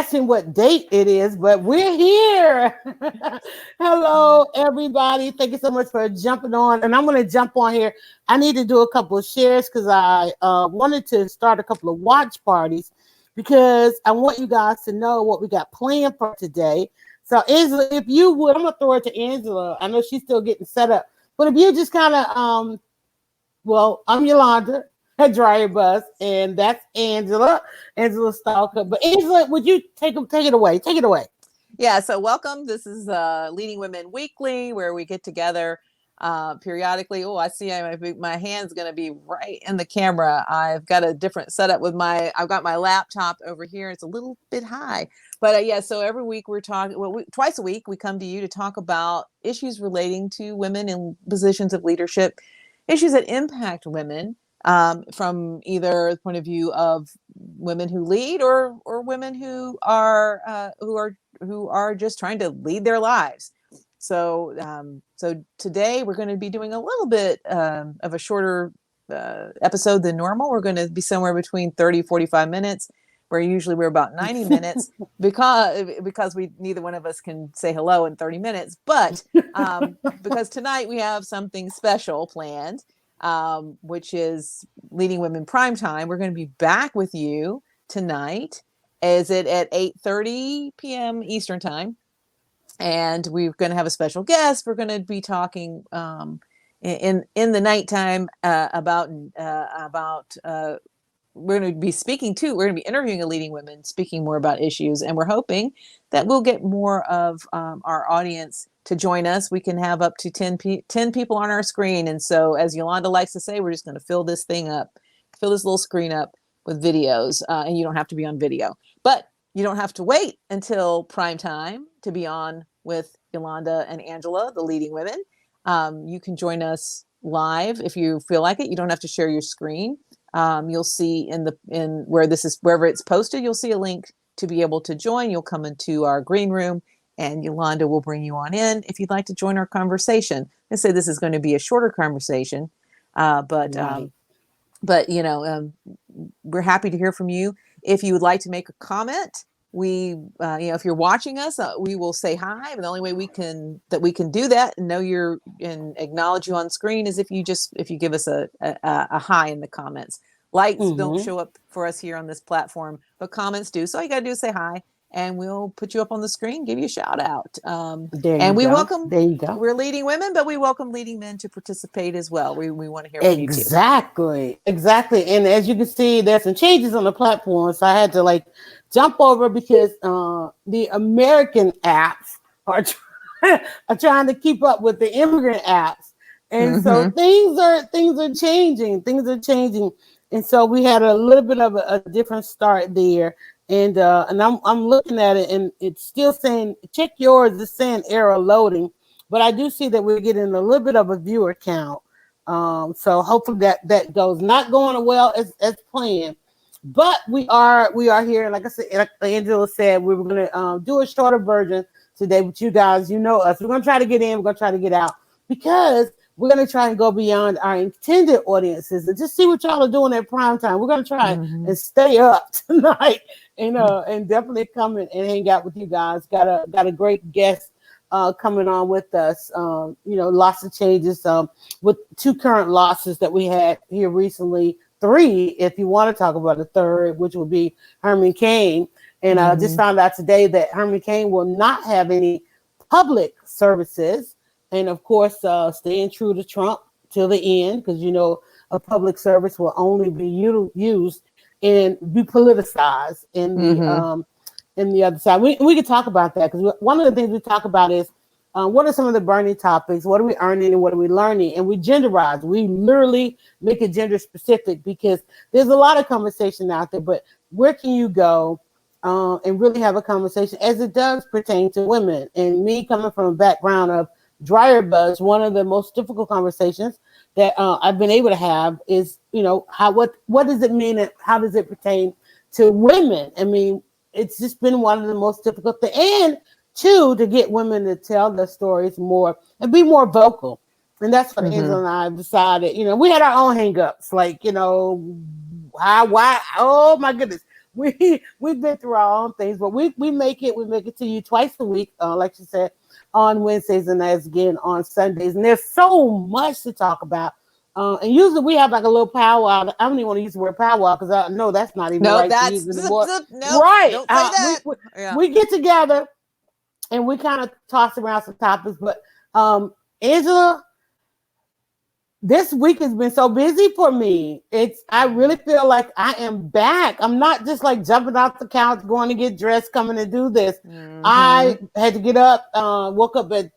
guessing what date it is, but we're here. Hello, everybody. Thank you so much for jumping on. And I'm going to jump on here. I need to do a couple of shares because I wanted to start a couple of watch parties because I want you guys to know what we got planned for today. So, Angela, if you would, I'm going to throw it to Angela. I know she's still getting set up. But if you just kind of, I'm Yalanda at DryerBuzz, and that's Angela Stalker. But Angela, would you take it away? Take it away. Yeah, so welcome. This is Leading Women Weekly, where we get together periodically. Oh, I see my hand's going to be right in the camera. I've got a different setup with I've got my laptop over here. It's a little bit high. But yeah, so every week we're talking, twice a week we come to you to talk about issues relating to women in positions of leadership, issues that impact women. From either the point of view of women who lead or women who are just trying to lead their lives. So today we're going to be doing a little bit of a shorter episode than normal. We're going to be somewhere between 30, 45 minutes, where usually we're about 90 minutes because neither one of us can say hello in 30 minutes. But because tonight we have something special planned. Which is Leading Women Primetime. We're going to be back with you tonight. Is it at 8:30 p.m. Eastern Time? And we're going to have a special guest. We're going to be talking in the nighttime about we're going to be interviewing a leading women, speaking more about issues. And we're hoping that we'll get more of our audience to join us. We can have up to 10 people on our screen. And so, as Yalanda likes to say, we're just going to fill this little screen up with videos. And you don't have to be on video. But you don't have to wait until prime time to be on with Yalanda and Angela, the leading women. You can join us live if you feel like it. You don't have to share your screen. You'll see wherever it's posted, you'll see a link to be able to join. You'll come into our green room and Yalanda will bring you on in if you'd like to join our conversation. I say this is going to be a shorter conversation, but we're happy to hear from you. If you would like to make a comment, if you're watching us, we will say hi. But the only way we can do that and know and acknowledge you on screen is if you give us a hi in the comments. Likes don't show up for us here on this platform, but comments do. So all you got to do is say hi, and we'll put you up on the screen, give you a shout out. Welcome. There you go. We're leading women, but we welcome leading men to participate as well. We want to hear from you too. Exactly. And as you can see, there's some changes on the platform, so I had to jump over because the American apps are trying to keep up with the immigrant apps, and so things are changing. And so we had a little bit of a different start there. And I'm looking at it, and it's still saying check yours. It's saying error loading, but I do see that we're getting a little bit of a viewer count. So hopefully that goes. Not going well as planned, but we are here. Like I said, like Angela said, we were going to do a shorter version today. But you guys, you know us. We're going to try to get in. We're going to try to get out because we're going to try and go beyond our intended audiences and just see what y'all are doing at prime time. We're going to try and stay up tonight. And definitely come and hang out with you guys. Got a great guest coming on with us. Lots of changes with 2 current losses that we had here recently. 3, if you want to talk about a third, which would be Herman Cain. And I just found out today that Herman Cain will not have any public services. And of course, staying true to Trump till the end, because a public service will only be used and be politicized in the other side. We can talk about that because one of the things we talk about is what are some of the burning topics? What are we earning and what are we learning? And we genderize. We literally make it gender specific because there's a lot of conversation out there. But where can you go and really have a conversation as it does pertain to women? And me coming from a background of DryerBuzz, one of the most difficult conversations that I've been able to have is, what does it mean and how does it pertain to women? I mean, it's just been one of the most difficult things. And 2, to get women to tell their stories more and be more vocal. And that's what Angela and I decided. We had our own hangups, why, oh my goodness. we've been through our own things, but we make it to you twice a week, like you said, on Wednesdays and as again on Sundays. And there's so much to talk about. And usually we have like a little powwow. I don't even want to use the word powwow because I know that's not even right to use anymore. No, right. Don't say that. We get together and we kind of toss around some topics. But Angela, this week has been so busy for me. I really feel like I am back. I'm not just like jumping off the couch, going to get dressed, coming to do this. Mm-hmm. I had to get up, woke up at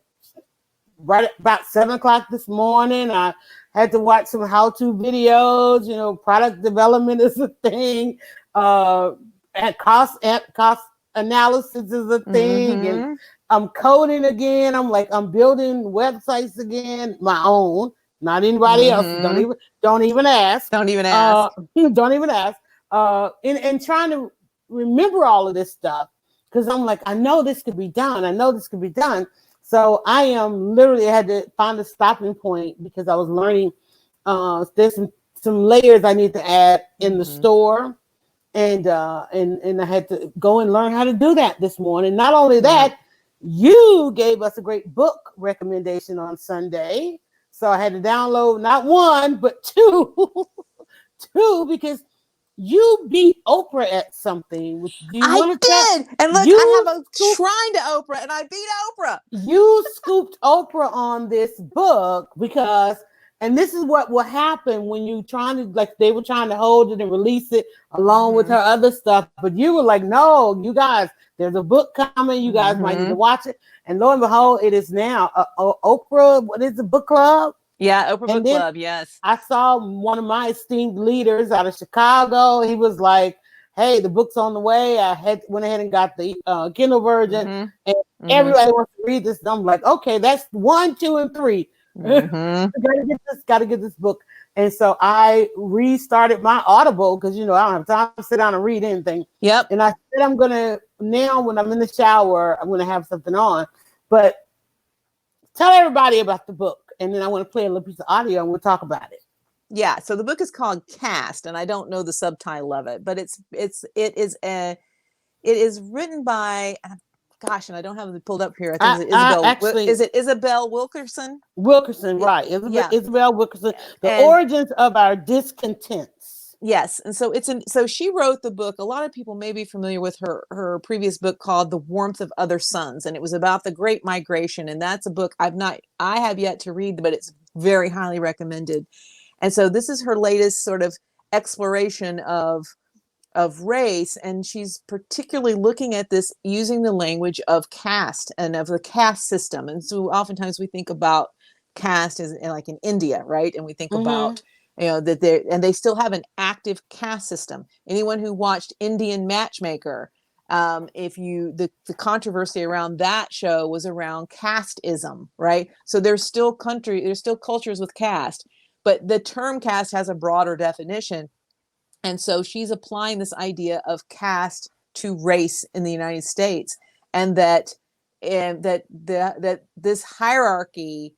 right about 7:00 this morning. I had to watch some how-to videos. You know, product development is a thing. And cost analysis is a thing. Mm-hmm. And I'm coding again. I'm building websites again, my own. Not anybody else. Don't even ask. Don't even ask. Don't even ask. And trying to remember all of this stuff because I'm like, I know this could be done. So I am literally had to find a stopping point because I was learning. There's some layers I need to add in the store, and I had to go and learn how to do that this morning. Not only that, you gave us a great book recommendation on Sunday. So I had to download not one, but two, because you beat Oprah at something. I did. And look, I have a shrine to Oprah and I beat Oprah. You scooped Oprah on this book because, and this is what will happen when you they were trying to hold it and release it along with her other stuff. But you were like, no, you guys, there's a book coming. You guys might need to watch it. And lo and behold, it is now Oprah. What is the book club? Yeah, Oprah Bookclub. Yes. I saw one of my esteemed leaders out of Chicago. He was like, hey, the book's on the way. I went ahead and got the Kindle version. And everybody wants to read this. And I'm like, okay, that's 1, 2, and 3. Gotta get this book. And so I restarted my Audible because, I don't have time to sit down and read anything. Yep. And I said, now when I'm in the shower, I'm going to have something on. But tell everybody about the book. And then I want to play a little piece of audio and we'll talk about it. Yeah. So the book is called Caste, and I don't know the subtitle of it, but it is written by, gosh, and I don't have it pulled up here. I think is it Isabel Wilkerson? Wilkerson, right. Isabel Wilkerson. The Origins of Our Discontents. Yes. And so so she wrote the book. A lot of people may be familiar with her previous book called The Warmth of Other Suns. And it was about the Great Migration. And that's a book I have yet to read, but it's very highly recommended. And so this is her latest sort of exploration of race. And she's particularly looking at this using the language of caste and of the caste system. And so oftentimes we think about caste as like in India, right? And we think about that they still have an active caste system. Anyone who watched Indian Matchmaker, the controversy around that show was around casteism, right? So there's still cultures with caste, but the term caste has a broader definition. And so she's applying this idea of caste to race in the United States, and that this hierarchy,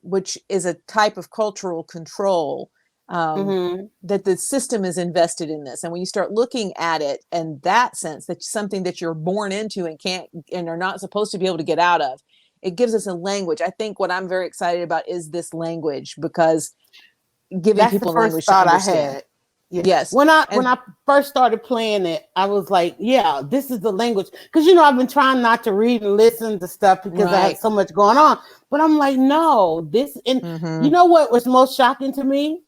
which is a type of cultural control, that the system is invested in this. And when you start looking at it in that sense, that's something that you're born into and are not supposed to be able to get out of, it gives us a language. I think what I'm very excited about is this language, because giving people language to understand. I had. Yes. When I first started playing it, I was like, yeah, this is the language. Because, I've been trying not to read and listen to stuff because I had so much going on. But I'm like, no, you know what was most shocking to me?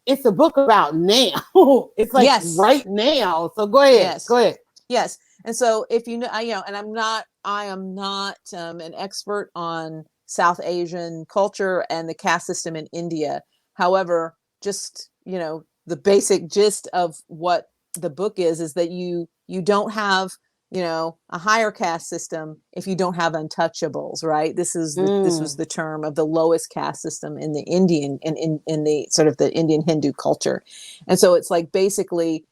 It's a book about now. It's like right now. So go ahead. Go ahead. Yes. And so if and I am not an expert on South Asian culture and the caste system in India. However, just, the basic gist of what the book is that you don't have, a higher caste system if you don't have untouchables, right? This was the term of the lowest caste system in the Indian in the sort of the Indian Hindu culture. And so it's like basically,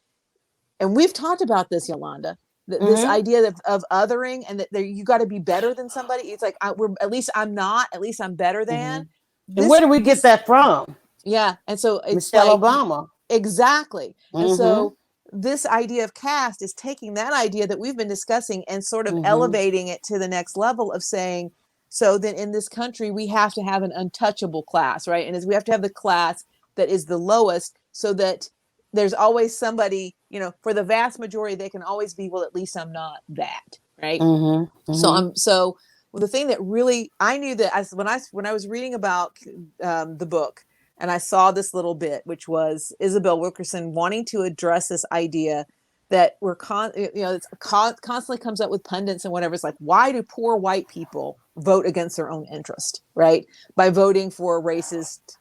and we've talked about this, Yalanda, this idea of othering, and that you got to be better than somebody. It's like, at least I'm better than. And where do we get that from? Yeah. And so it's Michelle Obama. Exactly. And so this idea of caste is taking that idea that we've been discussing and sort of Mm-hmm. elevating it to the next level of saying, so then in this country, we have to have an untouchable class, right? And we have to have the class that is the lowest, so that there's always somebody, you know, for the vast majority, they can always be, well, at least I'm not that, right? Mm-hmm. So well, the thing that really, I knew that when I was reading about the book, and I saw this little bit, which was Isabel Wilkerson wanting to address this idea that it's constantly comes up with pundits and whatever. It's like, why do poor white people vote against their own interest, right? By voting for racist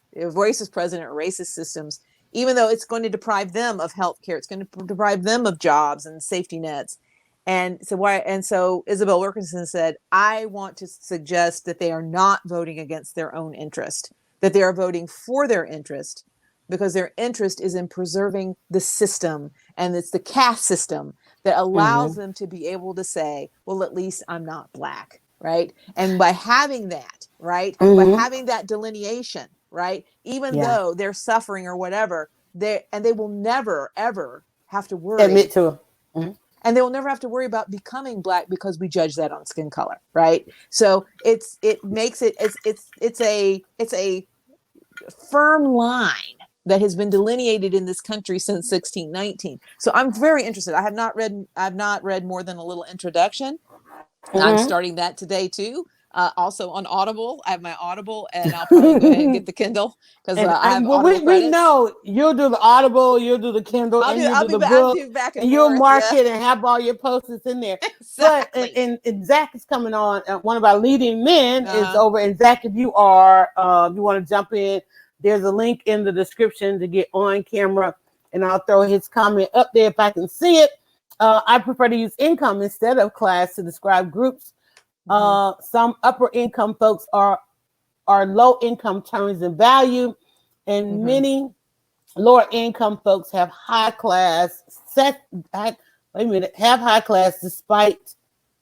president or racist systems, even though it's going to deprive them of health care, it's going to deprive them of jobs and safety nets. And so Isabel Wilkerson said, I want to suggest that they are not voting against their own interest, that they are voting for their interest, because their interest is in preserving the system. And it's the caste system that allows them to be able to say, well, at least I'm not Black, right? And by having that, right, by having that delineation, right, even though they're suffering or whatever, they will never, ever have to worry. Admit to it. And they will never have to worry about becoming Black because we judge that on skin color, right? So it's a firm line that has been delineated in this country since 1619. So I'm very interested. I've not read more than a little introduction. I'm starting that today too. Also on Audible, I have my Audible, and I'll probably go ahead and get the Kindle because I have Audible credits. We know you'll do the Audible, you'll do the Kindle, you'll do the book, and you'll mark it and have all your posts in there. Exactly. But and Zach is coming on. One of our leading men is over. And Zach, if you want to jump in, there's a link in the description to get on camera, and I'll throw his comment up there if I can see it. I prefer to use income instead of class to describe groups. Some upper income folks are low income terms in value, and many lower income folks have high class despite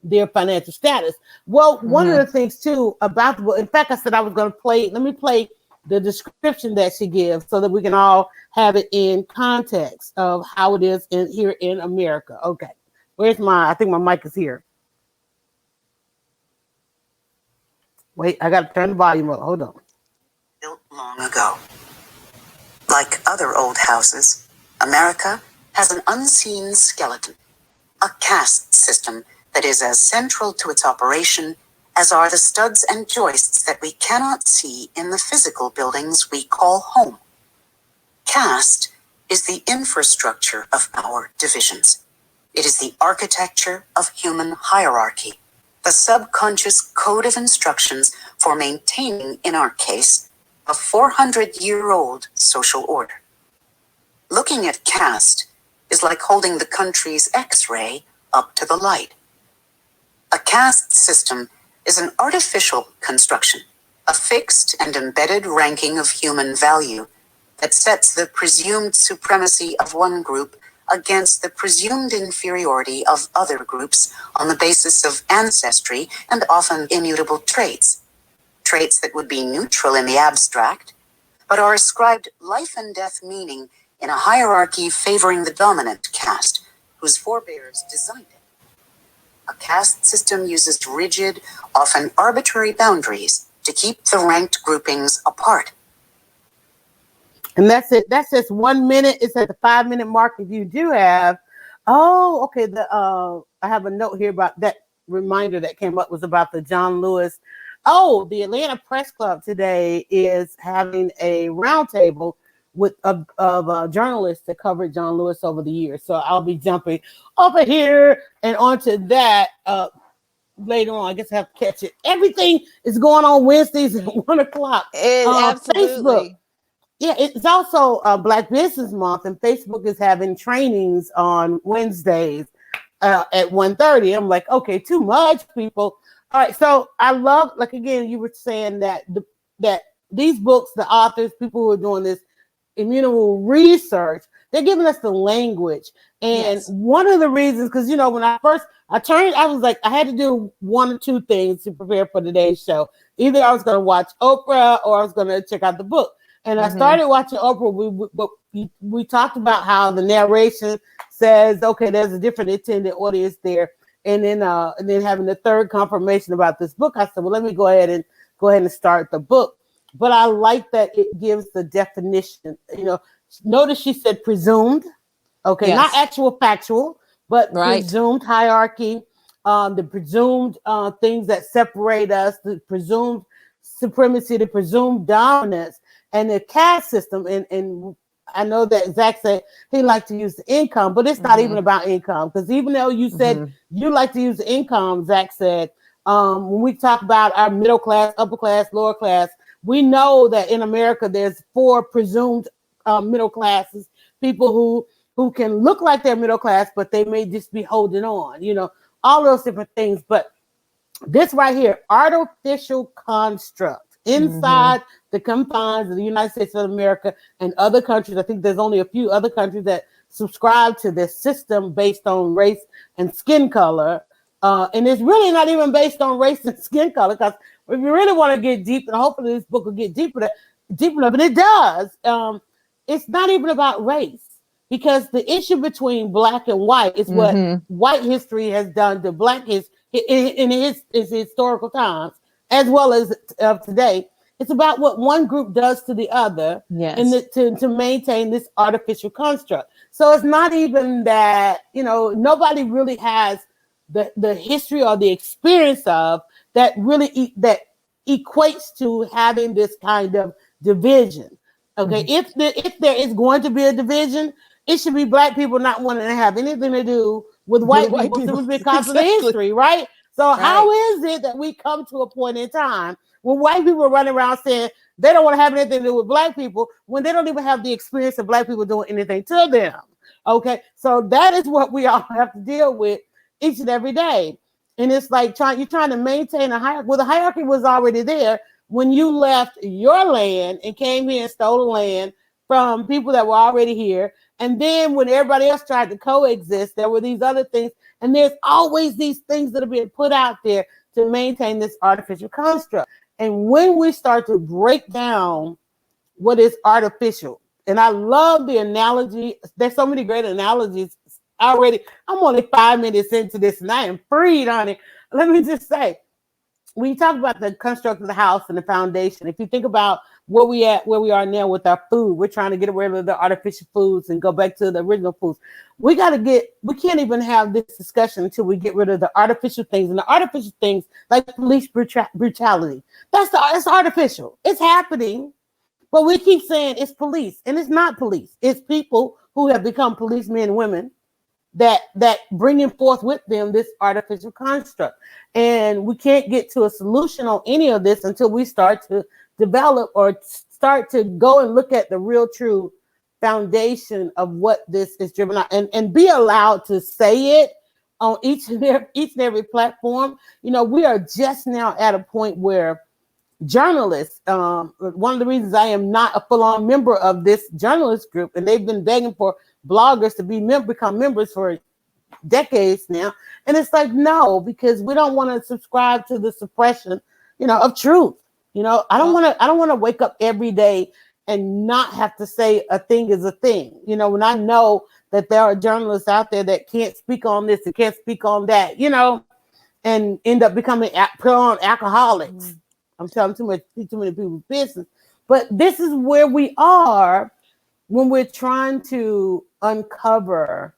their financial status. Well, one of the things too about the book, in fact, I said I was going to let me play the description that she gives so that we can all have it in context of how it is here in America. Okay, I think my mic is here. Wait, I got to turn the volume up. Hold on. Built long ago. Like other old houses, America has an unseen skeleton, a caste system that is as central to its operation as are the studs and joists that we cannot see in the physical buildings we call home. Caste is the infrastructure of our divisions. It is the architecture of human hierarchy, the subconscious code of instructions for maintaining, in our case, a 400-year-old social order. Looking at caste is like holding the country's X-ray up to the light. A caste system is an artificial construction, a fixed and embedded ranking of human value that sets the presumed supremacy of one group against the presumed inferiority of other groups on the basis of ancestry and often immutable traits that would be neutral in the abstract, but are ascribed life and death meaning in a hierarchy favoring the dominant caste, whose forebears designed it. A caste system uses rigid, often arbitrary boundaries to keep the ranked groupings apart. And that's it. That's just 1 minute. It's at the 5-minute mark. If you do have, okay. I have a note here about that reminder that came up was about the John Lewis. The Atlanta Press Club today is having a roundtable with of journalists that covered John Lewis over the years. So I'll be jumping over here and onto that later on. I guess I have to catch it. Everything is going on Wednesdays at 1:00. Absolutely. Facebook. Yeah, it's also Black Business Month, and Facebook is having trainings on Wednesdays at 1:30. I'm like, okay, too much, people. All right, so I love, like, again, you were saying that that these books, the authors, people who are doing this immutable research, they're giving us the language. And one of the reasons, because, when I turned, I was like, I had to do one or two things to prepare for today's show. Either I was going to watch Oprah or I was going to check out the book. And I started watching Oprah. We talked about how the narration says, okay, there's a different intended audience there, and then having the third confirmation about this book. I said, well, let me go ahead and start the book. But I like that it gives the definition. Notice she said presumed, okay, Yes. not actual factual, but Right. presumed hierarchy, the presumed things that separate us, the presumed supremacy, the presumed dominance, and the caste system. And I know that Zach said he liked to use the income, but it's not even about income, because even though you said you like to use the income, Zach said, when we talk about our middle class, upper class, lower class, we know that in America there's 4 presumed middle classes, people who can look like they're middle class, but they may just be holding on, all those different things. But this right here, artificial construct inside the confines of the United States of America and other countries. I think there's only a few other countries that subscribe to this system based on race and skin color. And it's really not even based on race and skin color, because if you really want to get deep, and hopefully this book will get deep enough, and it does, it's not even about race. Because the issue between black and white is what white history has done to black history in his historical times, as well as today. It's about what one group does to the other, and to maintain this artificial construct. So it's not even that, nobody really has the history or the experience of that really that equates to having this kind of division. Okay, if there is going to be a division, it should be black people not wanting to have anything to do with white people simply because of the history, right? So how is it that we come to a point in time when white people are running around saying they don't want to have anything to do with black people, when they don't even have the experience of black people doing anything to them? Okay, so that is what we all have to deal with each and every day. And it's like you're trying to maintain a hierarchy. Well, the hierarchy was already there when you left your land and came here and stole the land from people that were already here. And then when everybody else tried to coexist, there were these other things. And there's always these things that are being put out there to maintain this artificial construct. And when we start to break down what is artificial, and I love the analogy, there's so many great analogies already. I'm only 5 minutes into this and I am freed on it. Let me just say, when you talk about the construct of the house and the foundation, if you think about where we are now with our food, we're trying to get rid of the artificial foods and go back to the original foods. We can't even have this discussion until we get rid of the artificial things. And the artificial things like police brutality, that's artificial. It's happening, but we keep saying it's police, and it's not police. It's people who have become policemen and women that bringing forth with them this artificial construct. And we can't get to a solution on any of this until we start to develop or start to go and look at the real true foundation of what this is driven out, and be allowed to say it on each and every platform. We are just now at a point where journalists, one of the reasons I am not a full-on member of this journalist group, and they've been begging for bloggers to become members for decades now, and it's like, no, because we don't want to subscribe to the suppression, of truth. I don't want to wake up every day and not have to say a thing is a thing. When I know that there are journalists out there that can't speak on this and can't speak on that, and end up becoming alcoholics. I'm telling too many people's business. But this is where we are when we're trying to uncover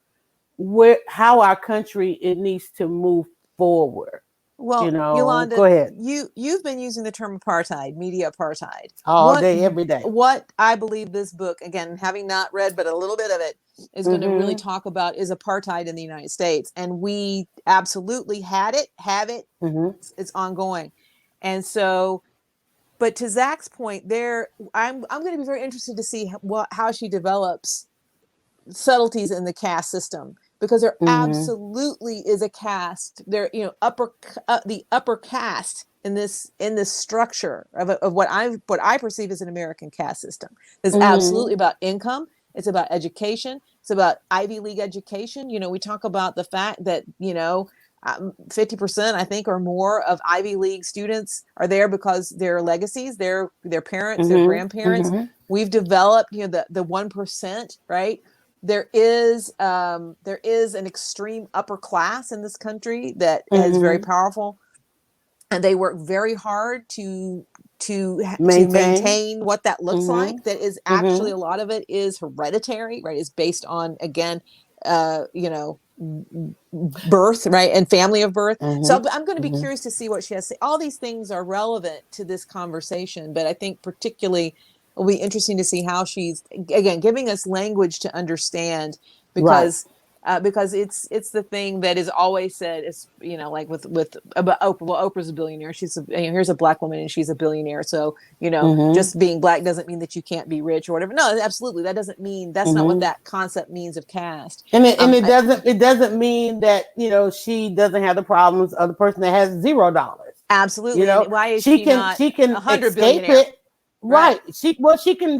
how our country needs to move forward. Well, Yalanda, go ahead. You've been using the term apartheid, media apartheid, all day, every day. What I believe this book, again, having not read but a little bit of it, is going to really talk about is apartheid in the United States, and we absolutely have it. It's ongoing, and so. But to Zach's point, I'm going to be very interested to see how she develops subtleties in the caste system, because there absolutely is a caste. There, the upper caste in this structure of what I perceive as an American caste system. It's absolutely about income. It's about education. It's about Ivy League education. We talk about the fact that 50%, I think, or more of Ivy League students are there because their legacies, their parents, their grandparents. We've developed, the 1%, right? There is an extreme upper class in this country that is very powerful, and they work very hard to maintain what that looks like. That is actually a lot of it is hereditary, right? Is based on, again, birth, right, and family of birth. So I'm going to be curious to see what she has to say. All these things are relevant to this conversation, but I think particularly it'll be interesting to see how she's, again, giving us language to understand, because it's the thing that is always said is, like with about Oprah. Well, Oprah's a billionaire. She's here's a Black woman and she's a billionaire. So, just being Black doesn't mean that you can't be rich or whatever. No, absolutely. That doesn't mean, that's not what that concept means of caste. And it doesn't mean that, she doesn't have the problems of the person that has $0. Absolutely. Why is she not she can 100 escape billionaire? it. Right. She can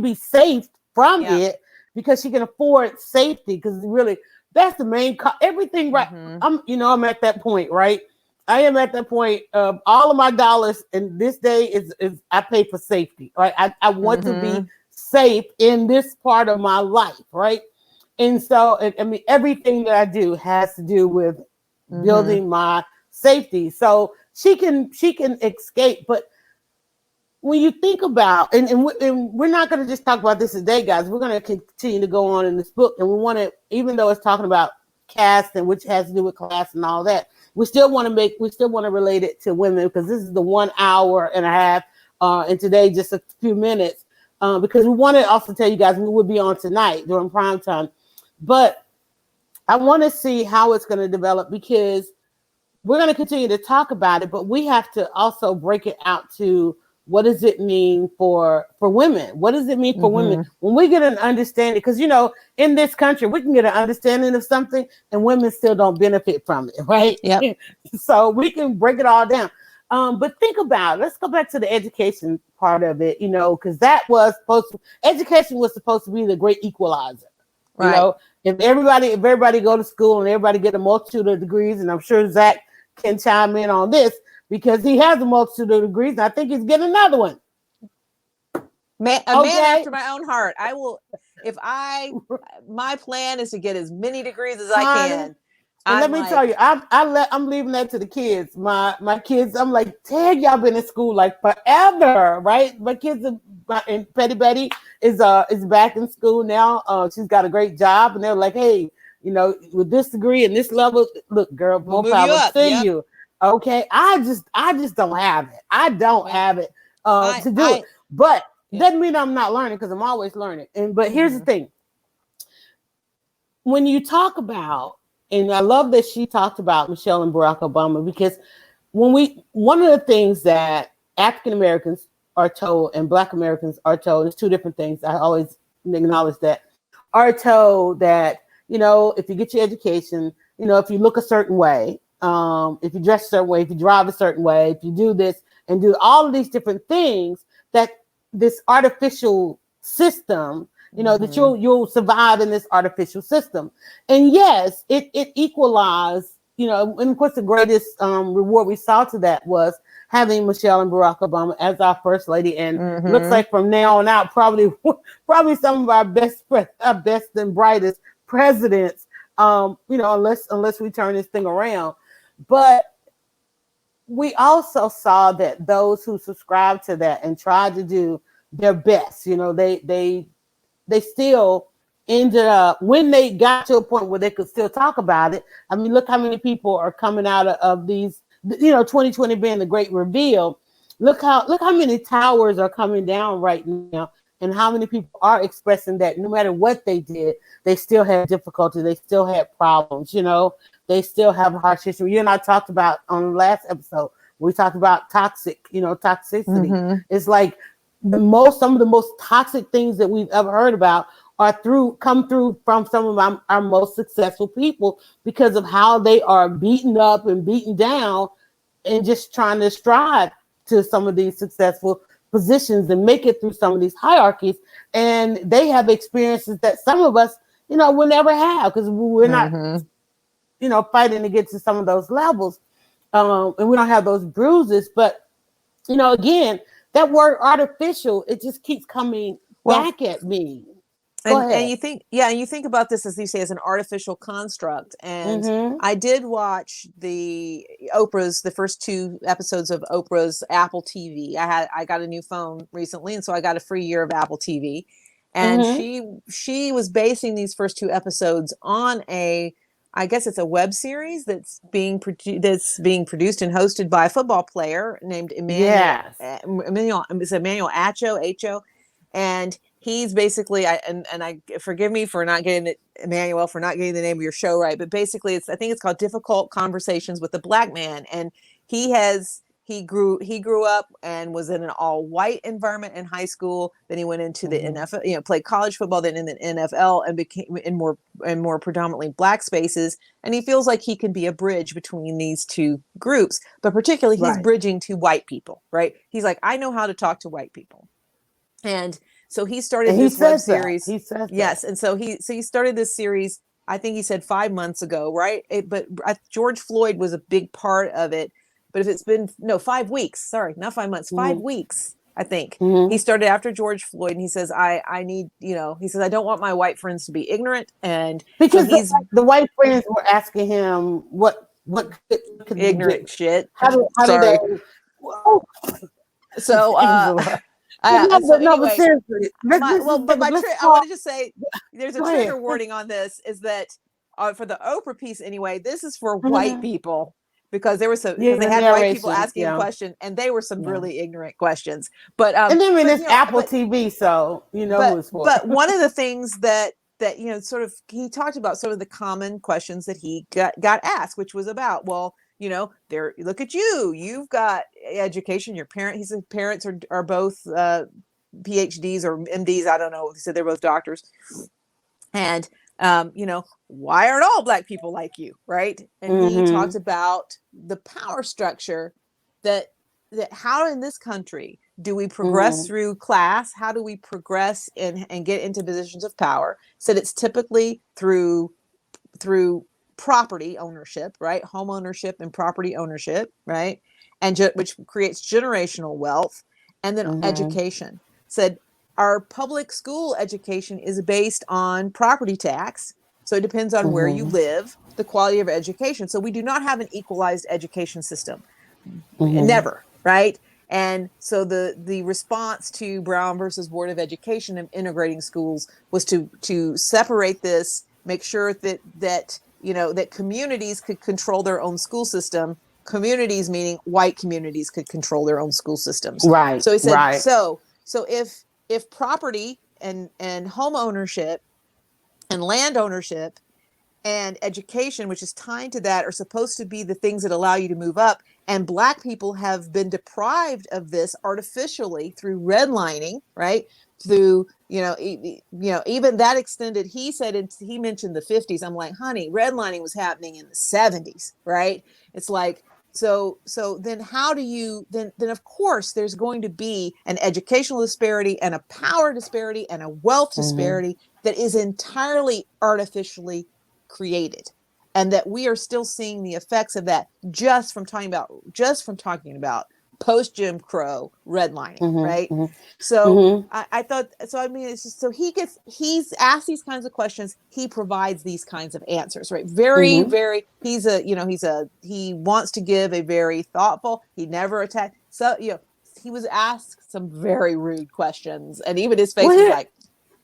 be safe from it, because she can afford safety, because really that's the main everything, right? I'm at that point, right? I am at that point of all of my dollars in this day is I pay for safety, right? I want to be safe in this part of my life, right? And so everything that I do has to do with building my safety. So she can escape, but when you think about, and we're not going to just talk about this today, guys. We're going to continue to go on in this book, and we want to, even though it's talking about caste and which has to do with class and all that, we still want to relate it to women, because this is the 1 hour and a half, and today just a few minutes, because we want to also tell you guys we will be on tonight during prime time, but I want to see how it's going to develop, because we're going to continue to talk about it, but we have to also break it out to, what does it mean for women? What does it mean for women? When we get an understanding, because, in this country, we can get an understanding of something and women still don't benefit from it, right? Yeah. So we can break it all down. But think about, let's go back to the education part of it, because education was supposed to be the great equalizer. Right. If everybody go to school and everybody get a multitude of degrees, and I'm sure Zach can chime in on this, because he has a multitude of degrees, and I think he's getting another one. Man after my own heart. I will, my plan is to get as many degrees as I can. And let me tell you, I'm leaving that to the kids. My kids, I'm like, Ted, y'all been in school like forever, right? My kids and Petty Betty is back in school now. She's got a great job, and they're like, hey, with this degree and this level, look, girl, more power to you. Okay, I just don't have it. I don't have it to do it. But doesn't mean I'm not learning, because I'm always learning. But here's the thing. When you talk about, and I love that she talked about Michelle and Barack Obama, because one of the things that African Americans are told and Black Americans are told, there's two different things. I always acknowledge that, are told that, if you get your education, if you look a certain way, if you dress a certain way, if you drive a certain way, if you do this and do all of these different things, that this artificial system, that you'll survive in this artificial system. And yes, it equalized, and of course the greatest reward we saw to that was having Michelle and Barack Obama as our first lady. And looks like from now on out, probably some of our best and brightest presidents, unless we turn this thing around. But we also saw that those who subscribed to that and tried to do their best, they still ended up, when they got to a point where they could still talk about it. I mean, look how many people are coming out of these, 2020 being the great reveal. Look how many towers are coming down right now, and how many people are expressing that no matter what they did, they still had difficulty. They still had problems, they still have a harsh history. You and I talked about on the last episode, we talked about toxicity. It's like some of the most toxic things that we've ever heard about come through from some of our most successful people, because of how they are beaten up and beaten down and just trying to strive to some of these successful positions and make it through some of these hierarchies. And they have experiences that some of us, will never have, because we're not fighting to get to some of those levels. And we don't have those bruises. But, again, that word artificial, it just keeps coming back at me. And you think about this, as you say, as an artificial construct. And I did watch the first 2 episodes of Oprah's Apple TV. I got a new phone recently, and so I got a free year of Apple TV. And she was basing these first 2 episodes on I guess it's a web series that's being produced and hosted by a football player named Emmanuel Acho, and he's basically, I forgive me for not getting it, Emmanuel, for not getting the name of your show right, but basically I think it's called Difficult Conversations with a Black Man, and he grew up and was in an all-white environment in high school. Then he went into the NFL, played college football, then in the NFL, and became in more predominantly Black spaces. And he feels like he can be a bridge between these 2 groups, but particularly he's bridging to white people, right? He's like, I know how to talk to white people, and so he started this web series. He says yes, and so he started this series. I think he said 5 months ago, right? But George Floyd was a big part of it. But if it's been 5 weeks, sorry, not 5 months, 5 weeks, I think he started after George Floyd, and he says, I need, he says, I don't want my white friends to be ignorant. And because the white friends were asking him what could ignorant shit. How do they? So, but seriously, I wanted to say there's a trigger warning on this, is that for the Oprah piece anyway, this is for white people. Because there was they had white people asking a question, and they were some really ignorant questions. But and then it's Apple TV, so who it's for. But one of the things that sort of he talked about, some of the common questions that he got asked, which was about, there, look at you've got education. He said parents are both PhDs or MDs. I don't know. He said they're both doctors, and why aren't all Black people like you, right? And he talks about the power structure that how in this country do we progress through class? How do we progress and get into positions of power? Said it's typically through property ownership, right? Home ownership and property ownership, right? And which creates generational wealth, and then education. Said our public school education is based on property tax. So it depends on where you live, the quality of education. So we do not have an equalized education system. Never, right? And so the response to Brown versus Board of Education and integrating schools was to separate this, make sure that communities could control their own school system. Communities meaning white communities could control their own school systems. Right. So he said, so if property and home ownership and land ownership and education, which is tied to that, are supposed to be the things that allow you to move up, and Black people have been deprived of this artificially through redlining, right? Through even that extended. He said, he mentioned the 50s. I'm like, honey, redlining was happening in the 70s, right? It's like, so then how do you then of course there's going to be an educational disparity and a power disparity and a wealth disparity that is entirely artificially created, and that we are still seeing the effects of that just from talking about post Jim Crow redlining, right? So I thought, so I mean, it's just, so he's asked these kinds of questions, he provides these kinds of answers, right? Very, he wants to give a very thoughtful, he never attacked. So, he was asked some very rude questions, and even his face was like,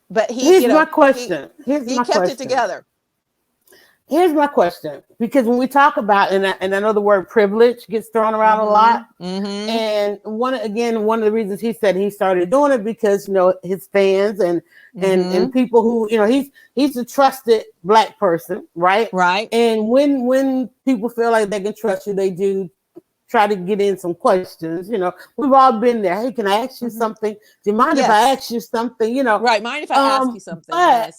but here's my question. He kept it together. Here's my question, because when we talk about, and I know the word privilege gets thrown around a lot, and one of the reasons he said he started doing it because his fans and people who he's a trusted Black person, right? And when people feel like they can trust you, they do try to get in some questions. We've all been there. Hey, can I ask you something? Do you mind if I ask you something? Right. Mind if I ask you something? But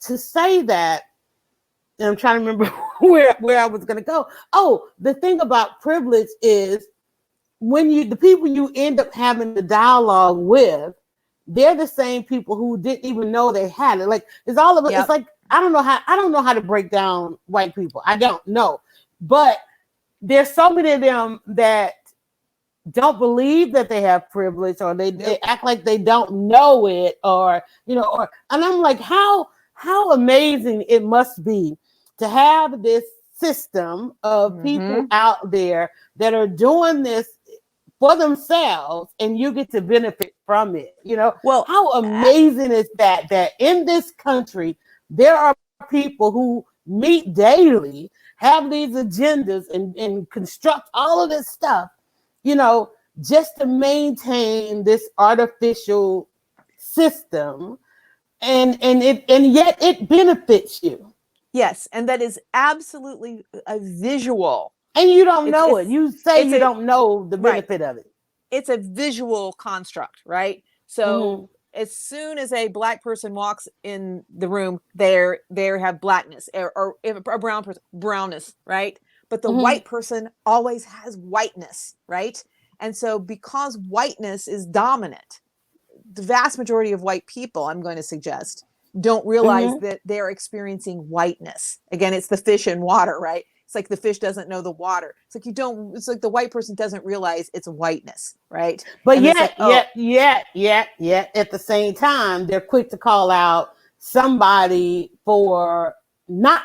to say that. And I'm trying to remember where I was going to go. Oh, the thing about privilege is the people you end up having the dialogue with, they're the same people who didn't even know they had it. Like it's all of it. It's like I don't know how to break down white people. I don't know. But there's so many of them that don't believe that they have privilege, or they act like they don't know it, or and I'm like, how amazing it must be to have this system of people out there that are doing this for themselves, and you get to benefit from it. Well, how amazing is that in this country there are people who meet daily, have these agendas, and construct all of this stuff, just to maintain this artificial system, and yet it benefits you. Yes, and that is absolutely a visual. And you don't know it. You say you don't know the benefit of it. It's a visual construct, right? So as soon as a Black person walks in the room, they have blackness, or if a brown person, brownness, right? But the white person always has whiteness, right? And so because whiteness is dominant, the vast majority of white people, I'm going to suggest, don't realize that they're experiencing whiteness. Again, it's the fish in water, right? It's like the fish doesn't know the water. It's like it's like the white person doesn't realize it's whiteness, right? But yet, at the same time, they're quick to call out somebody for not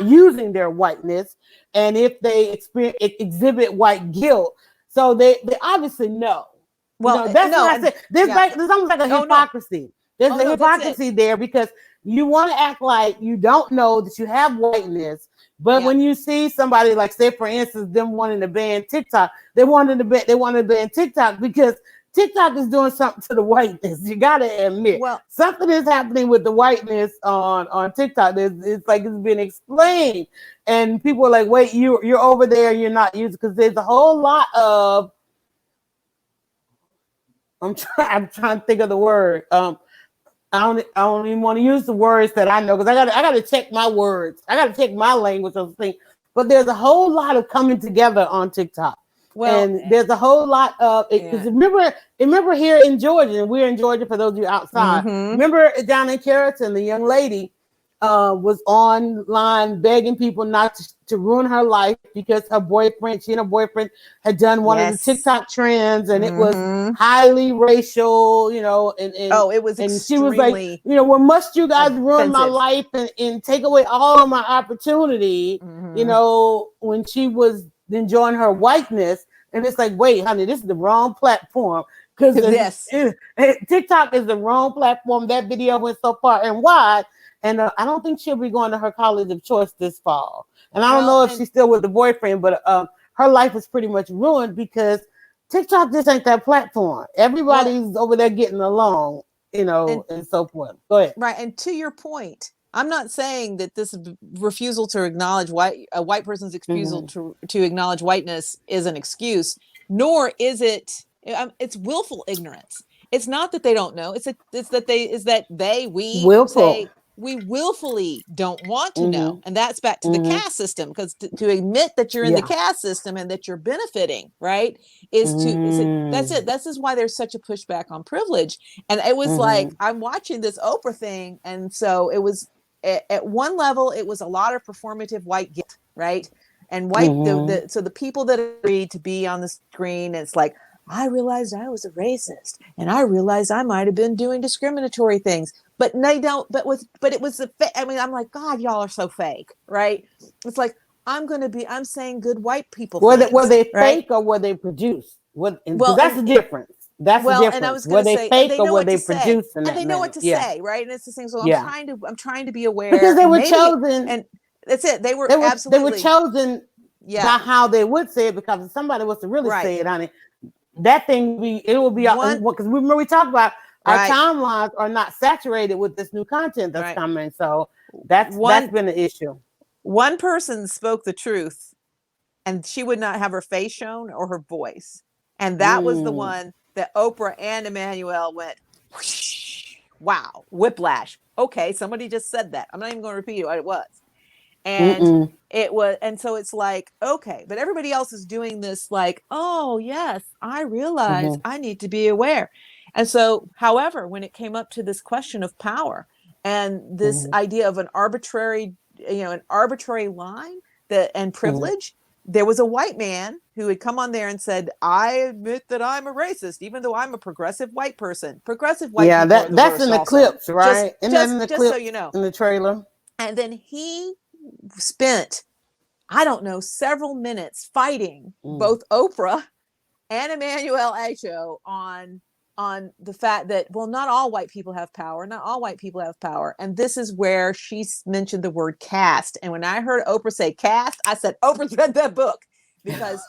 using their whiteness, and if they exhibit white guilt, so they obviously know. Well, that's what I said. There's almost like a hypocrisy. There's a hypocrisy there, because you want to act like you don't know that you have whiteness, but when you see somebody, like, say for instance, them wanting to ban TikTok, they wanted to ban TikTok because TikTok is doing something to the whiteness. You got to admit, something is happening with the whiteness on TikTok. It's like it's been explained, and people are like, "Wait, you're over there, you're not using," because there's a whole lot of. I'm trying to think of the word. I don't even want to use the words that I know, because I got to check my words. I got to check my language of the thing. But there's a whole lot of coming together on TikTok. And there's a whole lot of it, because remember here in Georgia, and we're in Georgia for those of you outside. Remember down in Carrollton, the young lady was online begging people not to ruin her life because she and her boyfriend had done one of the TikTok trends, and it was highly racial, and it was, and she was like, well, must you guys ruin my life and take away all of my opportunity, when she was enjoying her whiteness. And it's like, wait, honey, this is the wrong platform, because TikTok is the wrong platform. That video went so far and wide. And I don't think she'll be going to her college of choice this fall. And I don't know if she's still with the boyfriend, but her life is pretty much ruined because TikTok just ain't that platform. Everybody's over there getting along, and so forth. Go ahead. Right. And to your point, I'm not saying that this refusal to acknowledge a white person's refusal to acknowledge whiteness is an excuse, nor is it. It's willful ignorance. It's not that they don't know. It's that we willful. Say we willfully don't want to know. And that's back to the caste system, because to admit that you're in the caste system and that you're benefiting, right, that's it. This is why there's such a pushback on privilege. And it was like, I'm watching this Oprah thing. And so it was at one level, it was a lot of performative white guilt, right? And white, so the people that agreed to be on the screen, it's like, I realized I was a racist, and I realized I might have been doing discriminatory things, but they don't. But it was I'm like, God, y'all are so fake, right? It's like I'm saying good white people. Were they fake or were they produced? That's the difference. That's the difference. And I was were they fake or were they produced? And they know what to say, right? And it's the same. So I'm trying to be aware, because they were chosen, and that's it. They were chosen by how they would say it, because if somebody was to really say it, honey. That thing will be because remember we talked about our timelines are not saturated with this new content that's coming. So that's been an issue. One person spoke the truth, and she would not have her face shown or her voice, and that was the one that Oprah and Emmanuel went, whoosh, wow, whiplash. Okay, somebody just said that. I'm not even going to repeat what it was. And it was, and so it's like, okay, but everybody else is doing this like, oh yes, I realize I need to be aware. And so, however, when it came up to this question of power, And this idea of an arbitrary line and privilege. There was a white man who had come on there and said, I admit that I'm a racist, even though I'm a progressive white person. Progressive white people are the that's worst in the also. clips, right? Just so you know. In the trailer. And then he spent, I don't know, several minutes fighting both Oprah and Emmanuel Acho on the fact that, well, not all white people have power. Not all white people have power. And this is where she mentioned the word caste. And when I heard Oprah say caste, I said, Oprah's read that book, because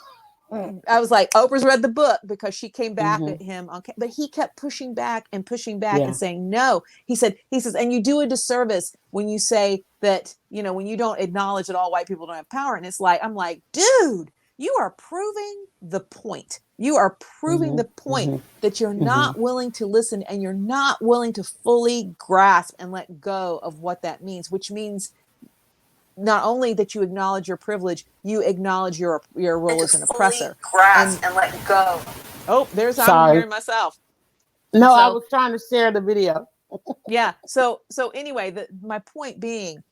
I was like, Oprah's read the book, because she came back at him but he kept pushing back and saying, no, he says, and you do a disservice when you say that, when you don't acknowledge that all white people don't have power. And it's like, I'm like, dude, you are proving the point. You are proving the point that you're not willing to listen, and you're not willing to fully grasp and let go of what that means, which means not only that you acknowledge your privilege, you acknowledge your role as an oppressor. Grasp and let go. Oh, I'm hearing myself. No, I was trying to share the video. Yeah. So anyway, my point being,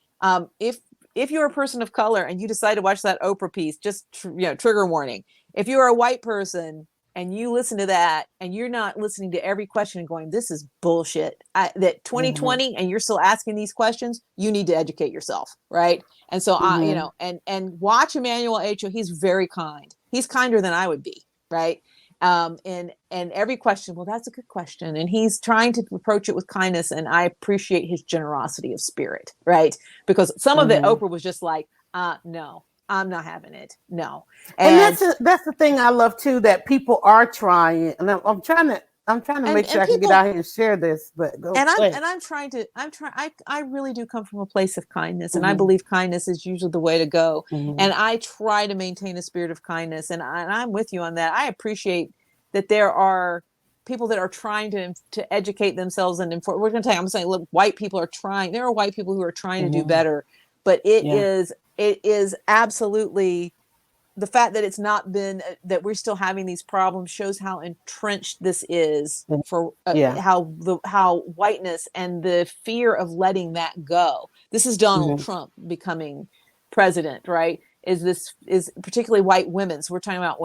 if you're a person of color and you decide to watch that Oprah piece, just trigger warning. If you're a white person and you listen to that and you're not listening to every question and going, this is bullshit, that 2020 and you're still asking these questions, you need to educate yourself. Right. And so, and watch Emmanuel Acho. He's very kind. He's kinder than I would be. Right. And every question, well, that's a good question. And he's trying to approach it with kindness. And I appreciate his generosity of spirit. Right. Because some of it, Oprah was just like, no, I'm not having it. No. And that's the thing I love too, that people are trying. And I'm trying to make sure I can get out here and share this, but I really do come from a place of kindness, and I believe kindness is usually the way to go. And I try to maintain a spirit of kindness, and I'm with you on that. I appreciate that there are people that are trying to educate themselves, and we're going to tell you, I'm saying, look, white people are trying. There are white people who are trying to do better, but it is absolutely. The fact that it's not been, that we're still having these problems shows how entrenched this is for how whiteness and the fear of letting that go. This is Donald Trump becoming president, right? Is particularly white women. So we're talking about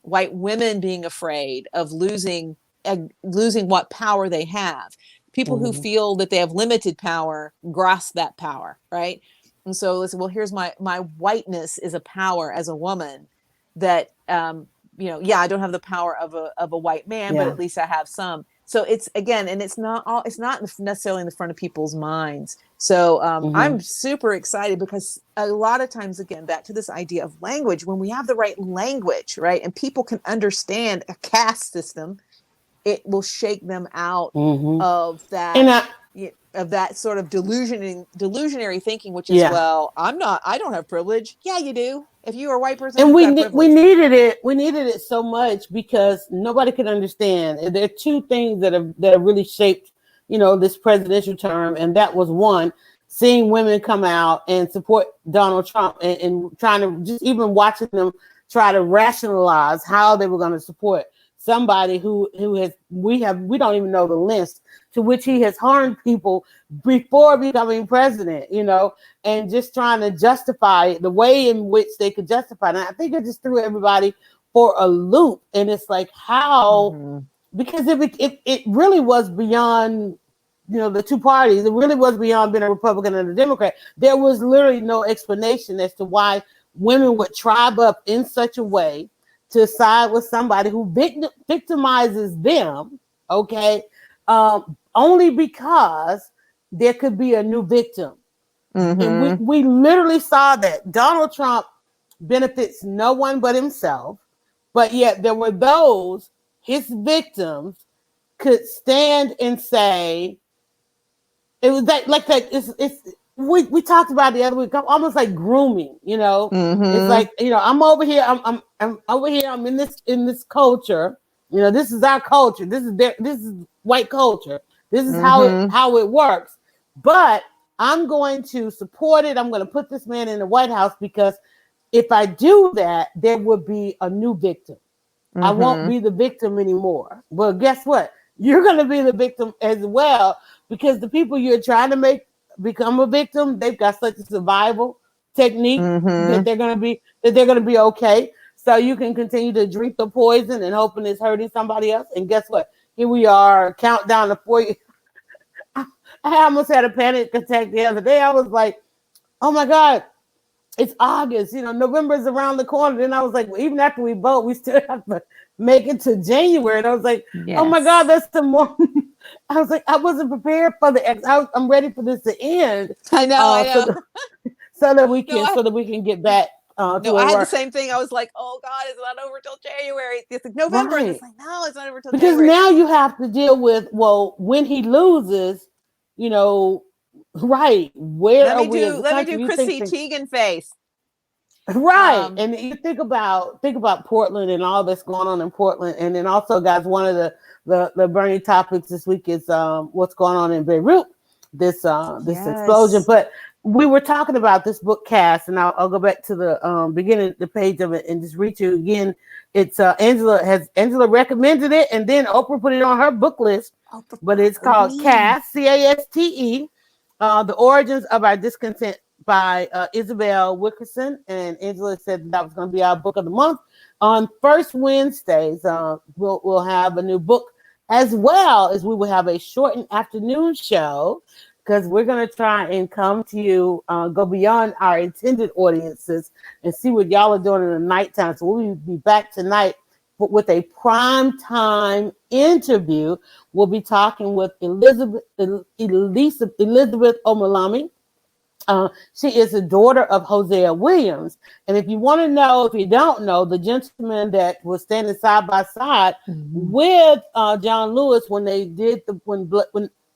white women being afraid of losing what power they have. People who feel that they have limited power grasp that power, right? And so listen, well, here's my whiteness is a power as a woman that, I don't have the power of a white man, but at least I have some. So it's, again, and it's not necessarily in the front of people's minds. So I'm super excited, because a lot of times, again, back to this idea of language, when we have the right language, right, and people can understand a caste system, it will shake them out of that. Of that sort of delusionary thinking, which is, well, I don't have privilege. Yeah, you do. If you are a white person, and we needed it so much, because nobody could understand. There are two things that have really shaped, this presidential term, and that was one, seeing women come out and support Donald Trump, and trying to just even watching them try to rationalize how they were going to support somebody who we don't even know the list to which he has harmed people before becoming president, and just trying to justify the way in which they could justify it. And I think it just threw everybody for a loop. And it's like, how, because it really was beyond, the two parties. It really was beyond being a Republican and a Democrat. There was literally no explanation as to why women would tribe up in such a way to side with somebody who victimizes them, okay, only because there could be a new victim. And we literally saw that Donald Trump benefits no one but himself, but yet there were those, his victims, could stand and say, it was we talked about the other week, almost like grooming, It's like, I'm over here, I'm over here, I'm in this culture, this is our culture, this is white culture, this is how it works, but I'm going to support it. I'm going to put this man in the White House, because if I do that, there would be a new victim. I won't be the victim anymore. Well, guess what? You're going to be the victim as well, because the people you're trying to make become a victim, they've got such a survival technique that they're gonna be okay. So you can continue to drink the poison and hoping it's hurting somebody else. And guess what? Here we are, countdown to 4 years. I almost had a panic attack the other day. I was like, oh my God, it's August. November is around the corner. Then I was like, well, even after we vote, we still have to make it to January. And I was like, oh my God, that's the more. I was like, I wasn't prepared for I'm ready for this to end. I know. So that we can get back. I had the same thing. I was like, oh God, it's not over till January. It's like November. Right. It's like, no, it's not over till January. Because now you have to deal with, well, when he loses, right, where let are me we? Let me do Chrissy Teigen face. Right. And you think about Portland and all that's going on in Portland. And then also, guys, one of the burning topics this week is what's going on in Beirut, this explosion. But we were talking about this book, Caste, and I'll go back to the beginning, the page of it, and just read you again. It's Angela recommended it, and then Oprah put it on her book list. But it's called Caste, Caste, The Origins of Our Discontent by Isabel Wilkerson. And Angela said that was going to be our book of the month. On first Wednesdays, we'll have a new book, as well as we will have a shortened afternoon show, because we're going to try and come to you, go beyond our intended audiences and see what y'all are doing in the nighttime. So we'll be back tonight with a prime time interview. We'll be talking with Elizabeth Omalami. She is the daughter of Hosea Williams. And if you don't know, the gentleman that was standing side by side with John Lewis when they did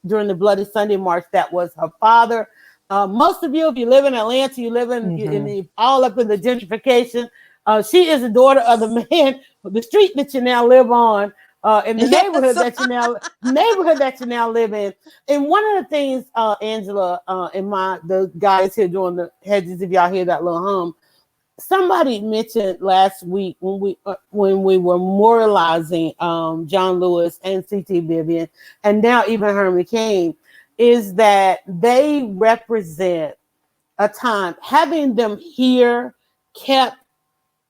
during the Bloody Sunday March, that was her father. Most of you, if you live in Atlanta, you live in all up in the gentrification. She is the daughter of the man, the street that you now live on, in the neighborhood that you now live in. And one of the things, Angela, and the guys here doing the hedges, if y'all hear that little hum, somebody mentioned last week when we were memorializing John Lewis and C.T. Vivian, and now even Herman Cain, is that they represent a time. Having them here kept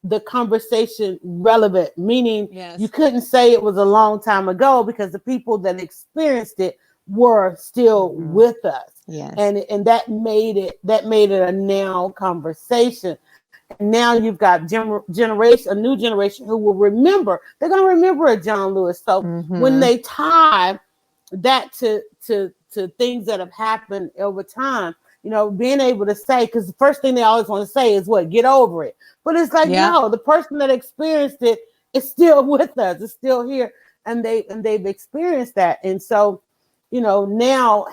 the conversation relevant, meaning you couldn't say it was a long time ago because the people that experienced it were still with us. Yes. And that made it a now conversation. And now you've got a new generation who will remember. They're going to remember a John Lewis. So when they tie that to things that have happened over time, being able to say, because the first thing they always want to say is what? Get over it. But it's like, no, the person that experienced it is still with us. It's still here. And they've experienced that. And so, now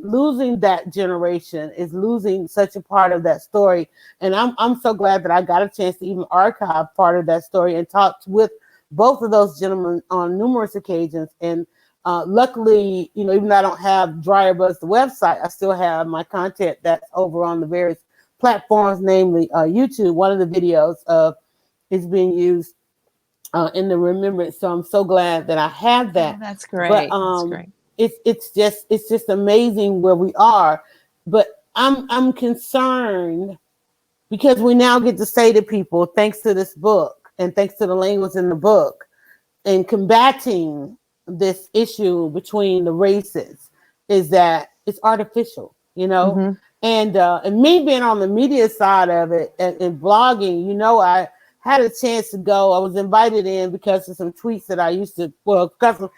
losing that generation is losing such a part of that story. And I'm so glad that I got a chance to even archive part of that story and talked with both of those gentlemen on numerous occasions. And luckily, even though I don't have DryerBuzz, the website, I still have my content that's over on the various platforms, namely YouTube. One of the videos is being used in the remembrance. So I'm so glad that I have that. Oh, that's great. But, that's great. It's just amazing where we are. But I'm concerned because we now get to say to people, thanks to this book and thanks to the language in the book and combating this issue between the races, is that it's artificial, and me being on the media side of it and blogging, I had a chance to go. I was invited in because of some tweets that I used to, because of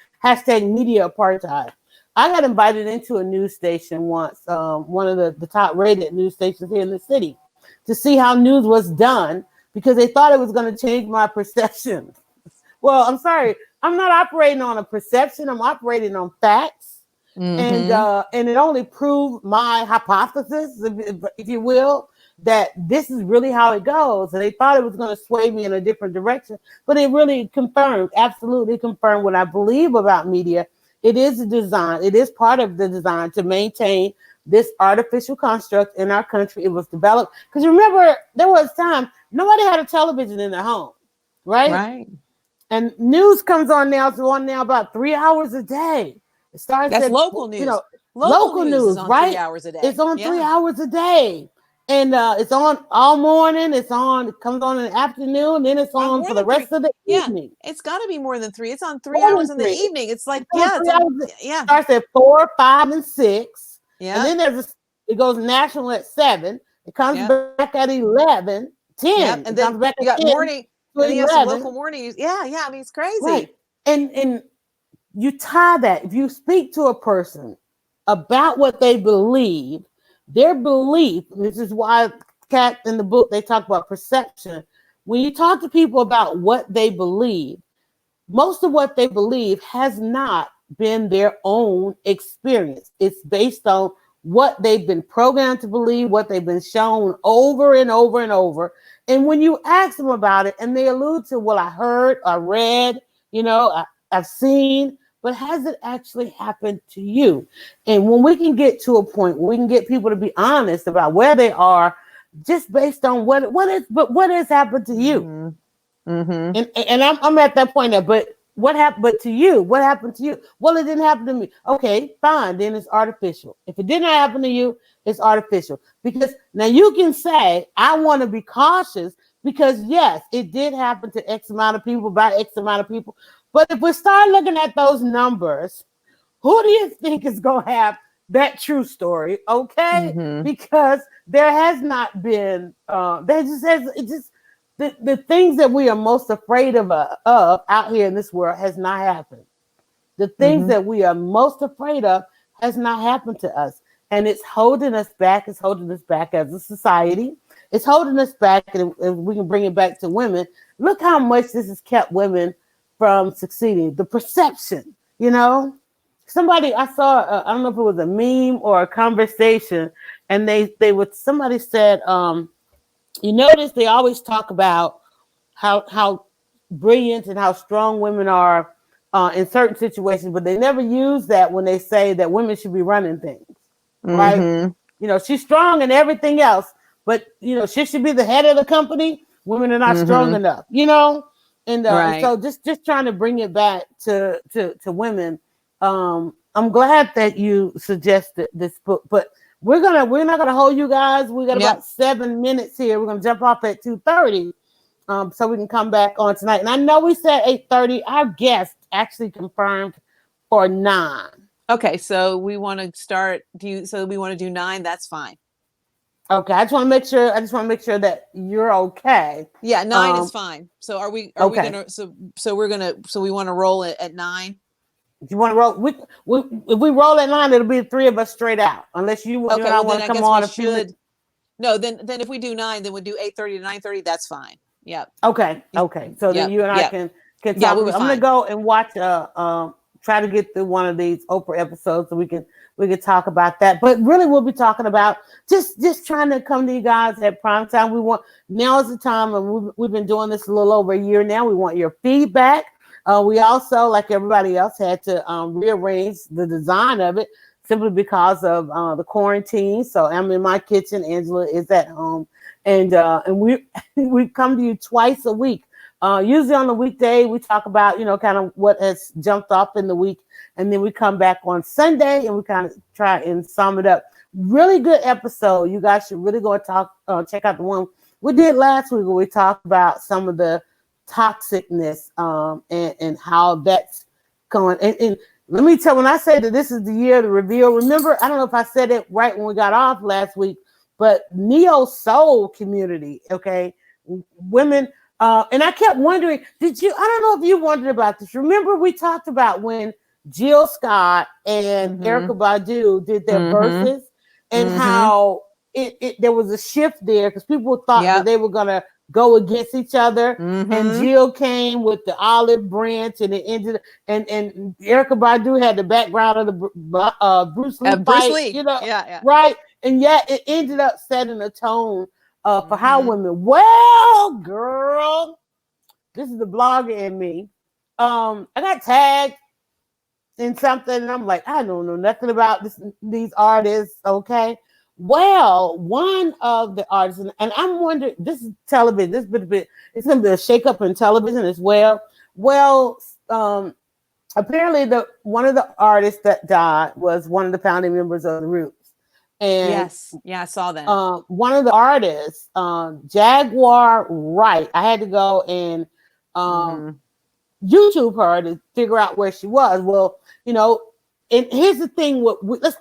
#media apartheid. I got invited into a news station once, one of the top rated news stations here in the city, to see how news was done because they thought it was going to change my perception. Well, I'm sorry. I'm not operating on a perception. I'm operating on facts. And it only proved my hypothesis, if you will, that this is really how it goes. And they thought it was going to sway me in a different direction, but it really absolutely confirmed what I believe about media. It is a design. It is part of the design to maintain this artificial construct in our country. It was developed because remember, there was time nobody had a television in their home, right? Right. And news comes on now. It's on now about 3 hours a day. It starts That's at local news. Local news is on right? 3 hours a day. It's on 3 Yeah. hours a day. And it's on all morning. It comes on in the afternoon, then it's on More for the than 3. rest of the Yeah. evening. It's got to be more than 3. It's on 3 More than hours in the 3. evening. It's like, It's on yeah, 3 it's on, hours. yeah. It starts at 4, 5, and 6. Yeah. And then it goes national at 7. It comes back at 11, 10. Yeah. And it then comes back you at got 10 morning, to and then you have some 11. local morning news. Yeah. Yeah. I mean, it's crazy. Right. And you tie that. If you speak to a person about what they believe, their belief, this is why Kat in the book, they talk about perception. When you talk to people about what they believe, most of what they believe has not been their own experience. It's based on what they've been programmed to believe, what they've been shown over and over and over. And when you ask them about it and they allude to, well, I heard, I read, I've seen, but has it actually happened to you? And when we can get to a point where we can get people to be honest about where they are, just based on what has happened to you. Mm-hmm. And I'm at that point now, but what happened? But to you, what happened to you? Well, it didn't happen to me. Okay, fine. Then it's artificial. If it didn't happen to you, it's artificial. Because now you can say, I want to be cautious because yes, it did happen to X amount of people by X amount of people. But if we start looking at those numbers, who do you think is going to have that true story? Okay, because there has not been. The things that we are most afraid of out here in this world has not happened. The things that we are most afraid of has not happened to us. And it's holding us back. It's holding us back as a society. It's holding us back. And we can bring it back to women. Look how much this has kept women from succeeding. The perception, Somebody, I saw, I don't know if it was a meme or a conversation, and somebody said, you notice they always talk about how brilliant and how strong women are in certain situations, but they never use that when they say that women should be running things, right? She's strong in everything else, but she should be the head of the company. Women are not strong enough, and Right. so just trying to bring it back to women. I'm glad that you suggested this book, but we're not gonna hold you guys. We got about 7 minutes here. We're gonna jump off at 2:30, so we can come back on tonight. And I know we said 8:30. Our guest actually confirmed for 9. Okay, so we want to start. So we want to do 9. That's fine. Okay, I just want to make sure that you're okay. Yeah, 9 is fine. So are we okay. gonna? So we want to roll it at 9. If you want to roll, if we roll at 9, it'll be the 3 of us straight out. Unless you and I want to come on a few minutes. No, then if we do 9, then we'll do 8:30 to 9:30. That's fine. Yeah. Okay. So then you and I can talk. Yeah, we'll be I'm gonna go and watch try to get through one of these Oprah episodes so we can talk about that. But really we'll be talking about just trying to come to you guys at prime time. Now is the time, and we've been doing this a little over a year now. We want your feedback. We also, like everybody else, had to rearrange the design of it simply because of the quarantine. So I'm in my kitchen. Angela is at home, and we come to you twice a week. Usually on the weekday, we talk about kind of what has jumped off in the week, and then we come back on Sunday and we kind of try and sum it up. Really good episode. You guys should really go and check out the one we did last week where we talked about some of the toxicness and how that's going. And let me tell, when I say that this is the year to reveal, remember, I don't know if I said it right when we got off last week, but neo soul community, okay, women. And I kept wondering, I don't know if you wondered about this. Remember we talked about when Jill Scott and Erykah Badu did their verses and how there was a shift there because people thought that they were going to go against each other, and Jill came with the olive branch, and it ended. And Erykah Badu had the background of the Bruce Lee fight, right? And yet it ended up setting a tone for how women. Well, girl, this is the blogger in me. I got tagged in something, and I'm like, I don't know nothing about these artists. Okay. Well, one of the artists, and I'm wondering, this is television. It's going to be a shakeup in television as well. Well, apparently one of the artists that died was one of the founding members of the Roots, and Yes. Yeah, I saw that. one of the artists, Jaguar Wright. I had to go and YouTube her to figure out where she was. Well, and here's the thing: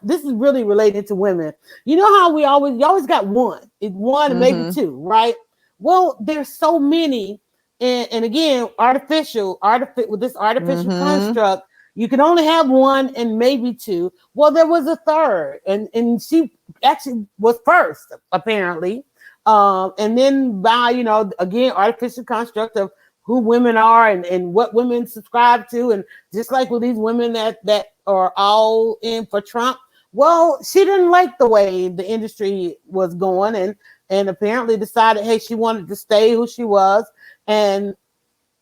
this is really related to women. You know how you always got one, and maybe two, right? Well, there's so many, and again, with this artificial construct, you can only have one and maybe two. Well, there was a third, and she actually was first, apparently. And then by again, artificial construct of who women are and what women subscribe to, and just like with these women that are all in for Trump. Well, she didn't like the way the industry was going, and apparently decided, hey, she wanted to stay who she was. And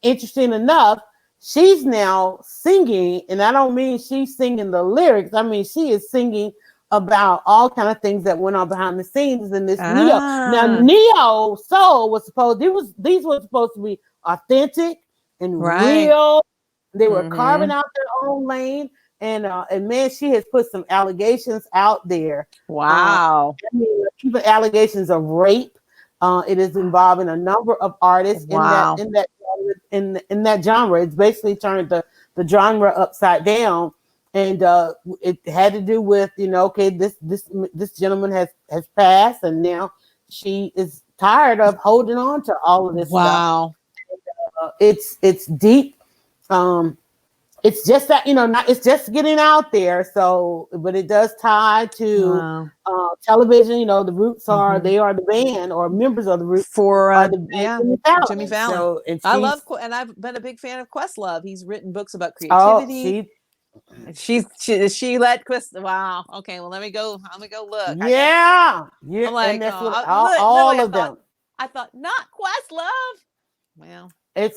interesting enough, she's now singing, and I don't mean she's singing the lyrics. I mean she is singing about all kind of things that went on behind the scenes in this neo. Now neo soul was supposed these were supposed to be authentic and real. They were carving out their own lane, and man, she has put some allegations out there. Wow. Even allegations of rape. It is involving a number of artists in that genre. It's basically turned the genre upside down, and it had to do with okay, this gentleman has passed, and now she is tired of holding on to all of this stuff. It's deep. It's just that it's just getting out there. So, but it does tie to television. The Roots are they are the band, or members of the Roots for Jimmy Fallon. So, I love, and I've been a big fan of Questlove. He's written books about creativity. She let Quest. Wow. Okay. Well, let me go look. Yeah. I'm like, and that's all of them. I thought not Questlove. Well, and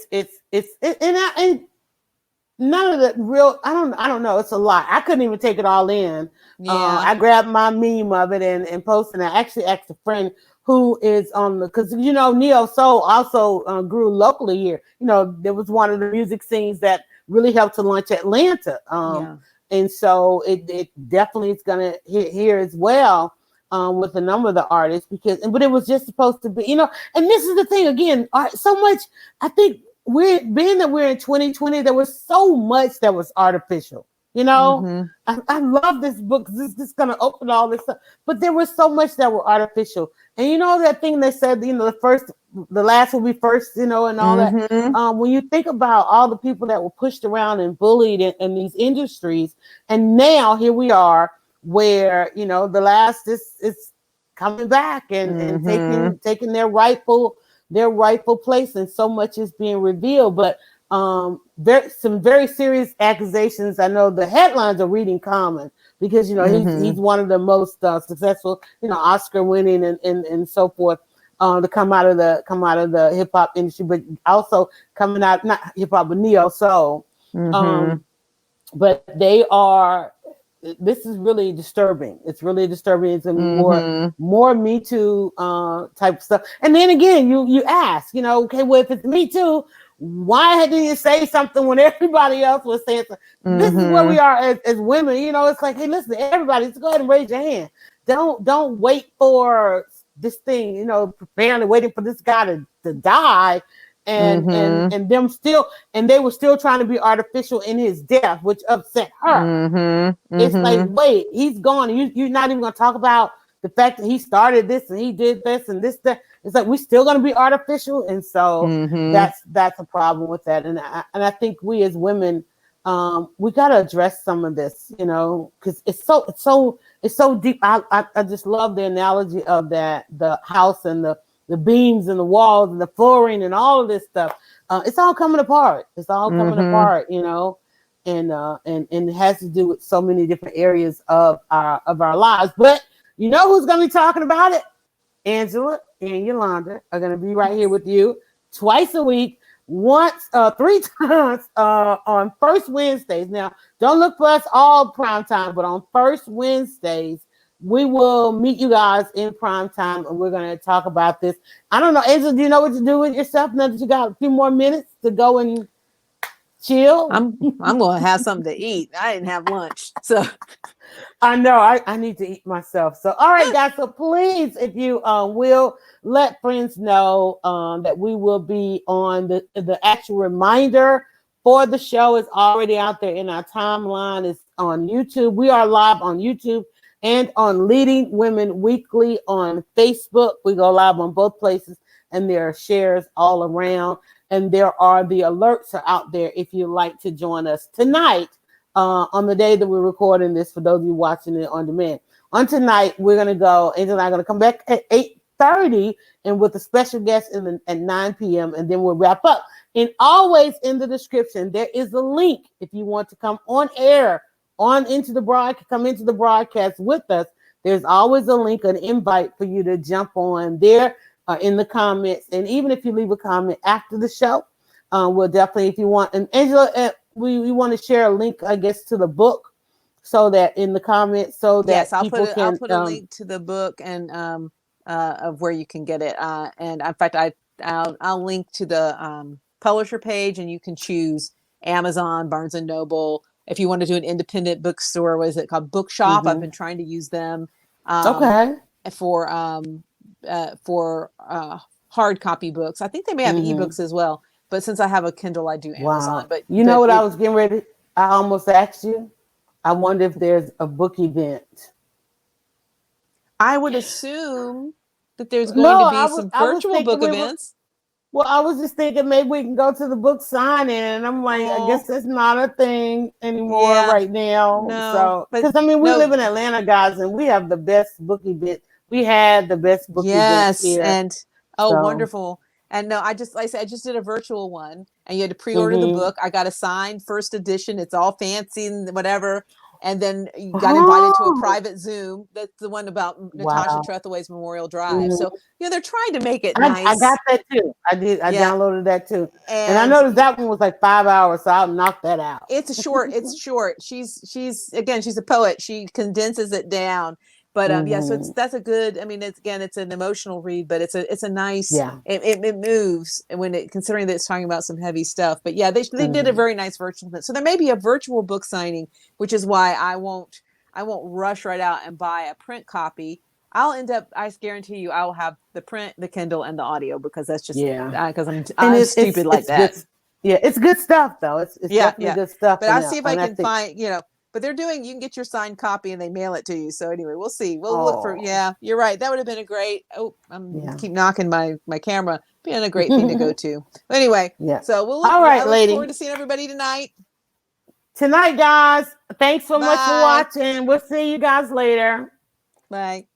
none of the real. I don't know. It's a lot. I couldn't even take it all in. Yeah. I grabbed my meme of it and posted. I actually asked a friend who is on because neo soul also grew locally here. There was one of the music scenes that really helped to launch Atlanta. And so it definitely is gonna hit here as well. With a number of the artists but it was just supposed to be, and this is the thing again, so much, I think we're in 2020, there was so much that was artificial, I love this book because this is going to open all this up, but there was so much that were artificial. And that thing they said, the last will be first, and all that. When you think about all the people that were pushed around and bullied in these industries, and now here we are, where the last is coming back and taking their rightful place, and so much is being revealed. But there's some very serious accusations. I know the headlines are reading common because he's one of the most successful, Oscar winning and so forth, to come out of the hip hop industry, but also coming out, not hip hop but neo soul. But they are. This is really disturbing. It's really disturbing. It's more Me Too type stuff. And then again, you ask, okay, well, if it's Me Too, why didn't you say something when everybody else was saying something? This is where we are as women. It's like, hey, listen, everybody, just go ahead and raise your hand. Don't wait for this thing, preparing and waiting for this guy to die. And them still, and they were still trying to be artificial in his death, which upset her. It's like, wait, he's gone. You're not even going to talk about the fact that he started this and he did this and this, that. It's like, we're still going to be artificial. And so that's a problem with that. And I think we as women, we got to address some of this, because it's so deep. I just love the analogy of that, the house and the beams and the walls and the flooring and all of this stuff. It's all coming apart. It's all coming apart, and it has to do with so many different areas of our lives. But who's going to be talking about it? Angela and Yalanda are going to be right here with you twice a week, three times on first Wednesdays. Now, don't look for us all prime time, but on first Wednesdays, we will meet you guys in prime time, and we're going to talk about this. I don't know, Angela, do you know what to do with yourself now that you got a few more minutes to go and chill. I'm gonna have something to eat. I didn't have lunch, so I know I need to eat myself. So, all right, guys. So please, if you will let friends know that we will be on the actual reminder for the show is already out there in our timeline. It's on YouTube. We are live on YouTube and on Leading Women Weekly on Facebook. We go live on both places, and there are shares all around. And there are the alerts are out there if you'd like to join us tonight. On the day that we're recording this, for those of you watching it on demand. On tonight, we're going to go, Angela and I are going to come back at 8:30 and with a special guest at 9 p.m. and then we'll wrap up. And always in the description, there is a link if you want to come on air, come into the broadcast with us. There's always a link, an invite for you to jump on there in the comments. And even if you leave a comment after the show, we'll definitely, if you want. And Angela, we want to share a link, I guess, to the book, so that in the comments, so that yes, I'll people I'll put a link to the book and of where you can get it. And in fact, I'll link to the publisher page, and you can choose Amazon, Barnes and Noble. If you want to do an independent bookstore, what is it called? Bookshop. I've been trying to use them. For hard copy books. I think they may have ebooks as well. But since I have a Kindle, I do Amazon. Wow. But you know what I was getting ready? I almost asked you. I wonder if there's a book event. I would assume that there's going to be some virtual book events. Well, I was just thinking maybe we can go to the book signing, and I'm like, I guess that's not a thing anymore right now. No, so because I mean, we live in Atlanta, guys, and we have the best book event. We had the best book event here. And wonderful. And no, I just did a virtual one, and you had to pre-order the book. I got a signed first edition. It's all fancy and whatever. And then you got invited to a private Zoom. That's the one about Natasha Trethewey's Memorial Drive. So, they're trying to make it nice. I got that too. I did. I downloaded that too. And I noticed that one was like 5 hours. So I'll knock that out. It's short. She's a poet. She condenses it down. But so that's a good. I mean, it's an emotional read, but it's a nice. It moves considering that it's talking about some heavy stuff. But they did a very nice virtual event. So there may be a virtual book signing, which is why I won't rush right out and buy a print copy. I'll end up. I guarantee you, I will have the print, the Kindle, and the audio because that's just because I'm stupid like that. It's good stuff though. It's definitely good stuff. But I'll see if I can find But you can get your signed copy and they mail it to you. So anyway, we'll see. We'll look for, you're right. That would have been a great, keep knocking my camera. Being a great thing to go to. But anyway, so we'll look, I look forward to seeing everybody tonight. Tonight, guys. Thanks so much for watching. We'll see you guys later. Bye.